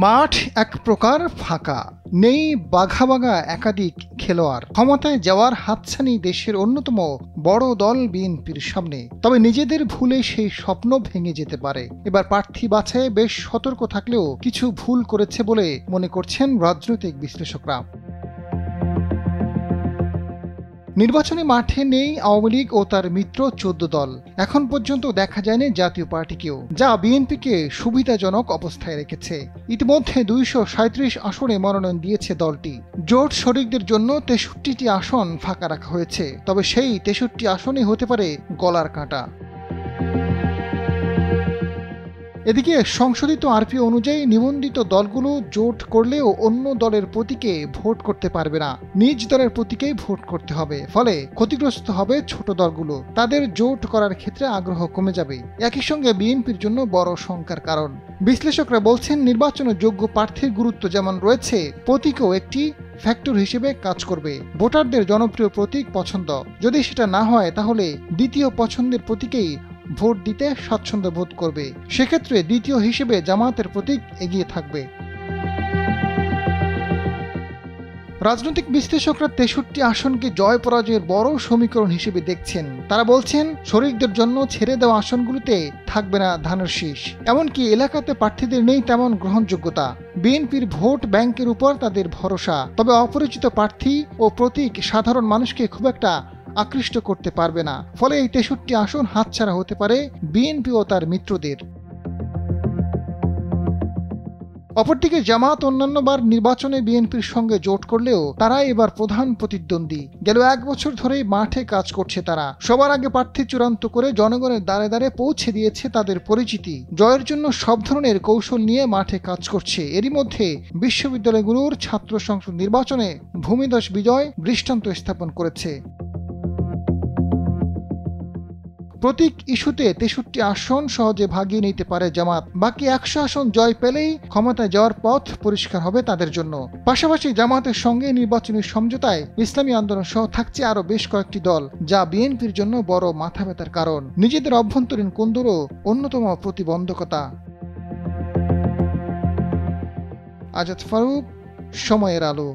মাঠ এক প্রকার ফাঁকা, নেই বাঘা বাঘা একাধিক খেলোয়াড়। ক্ষমতায় যাওয়ার হাতছানি দেশের অন্যতম বড় দল বিএনপির সামনে। তবে নিজেদের ভুলে সেই স্বপ্ন ভেঙে যেতে পারে। এবার প্রার্থী বাছাইয়ে বেশ সতর্ক থাকলেও কিছু ভুল করেছে বলে মনে করছেন রাজনৈতিক বিশ্লেষকরা। নির্বাচনী মাঠে নেই আওয়ামী লীগ ও তার মিত্র 14 দল। এখন পর্যন্ত দেখা যায়নি জাতীয় পার্টিকেও, যা বিএনপিকে সুবিধাজনক অবস্থায় রেখেছে। ইতিমধ্যে 237 আসনে মনোনয়ন দিয়েছে দলটি। জোট শরিকদের জন্য 63টি আসন ফাঁকা রাখা হয়েছে। তবে সেই 63 আসনই হতে পারে গলার কাঁটা। এদিকে সংশোধিত আরপি অনুযায়ী নিবন্ধিত দলগুলো জোট করলেও অন্য দলের প্রতীকে ভোট করতে পারবে না, নিজ দলের প্রতীকেই ভোট করতে হবে। ফলে ক্ষতিগ্রস্ত হবে ছোট দলগুলো। তাদের জোট করার ক্ষেত্রে আগ্রহ কমে যাবে। একই সঙ্গে বিএনপির জন্য বড় শঙ্কার কারণ। বিশ্লেষকরা বলছেন, নির্বাচনে যোগ্য প্রার্থীর গুরুত্ব যেমন রয়েছে, প্রতীকও একটি ফ্যাক্টর হিসেবে কাজ করবে। ভোটারদের জনপ্রিয় প্রতীক পছন্দ, যদি সেটা না হয় তাহলে দ্বিতীয় পছন্দের প্রতীকেই ভোট দিতে স্বাচ্ছন্দ্য বোধ করবে। সেক্ষেত্রে দ্বিতীয় হিসেবে জামায়াতের প্রতীক এগিয়ে থাকবে। রাজনৈতিক বিশ্লেষকরা 63 আসনকে জয় পরাজয়ের বড় সমীকরণ হিসেবে দেখছেন। তারা বলছেন, শরিকদের জন্য ছেড়ে দেওয়া আসনগুলোতে থাকবে না ধানের শীষ। এমনকি এলাকাতে প্রার্থীদের নেই তেমন গ্রহণযোগ্যতা। বিএনপির ভোট ব্যাংকের উপর তাদের ভরসা। তবে অপরিচিত প্রার্থী ও প্রতীক সাধারণ মানুষকে খুব একটা আকৃষ্ট করতে পারবে না। ফলে এই 63 আসন হাতছাড়া হতে পারে বিএনপি ও তার মিত্রদের। অপরদিকে জামায়াত অন্যান্যবার নির্বাচনে বিএনপির সঙ্গে জোট করলেও তারা এবার প্রধান প্রতিদ্বন্দ্বী। গেল 1 বছর ধরেই মাঠে কাজ করছে তারা। সবার আগে প্রার্থী চূড়ান্ত করে জনগণের দ্বারে দ্বারে পৌঁছে দিয়েছে তাদের পরিচিতি। জয়ের জন্য সব ধরনের কৌশল নিয়ে মাঠে কাজ করছে। এরই মধ্যে বিশ্ববিদ্যালয়গুলোর ছাত্র সংসদ নির্বাচনে ভূমিধস বিজয় দৃষ্টান্ত স্থাপন করেছে। প্রতীক ইস্যুতে 63 আসন সহজে ভাগিয়ে নিতে পারে জামাত। বাকি 100 আসন জয় পেলেই ক্ষমতায় যাওয়ার পথ পরিষ্কার হবে তাদের জন্য। পাশাপাশি জামাতের সঙ্গে নির্বাচনী সমঝোতায় ইসলামী আন্দোলন সহ থাকছে আরও বেশ কয়েকটি দল, যা বিএনপির জন্য বড় মাথা ব্যথার কারণ। নিজেদের অভ্যন্তরীণ কোন্দলও অন্যতম প্রতিবন্ধকতা। আজাদ ফারুক, সময়ের আলো।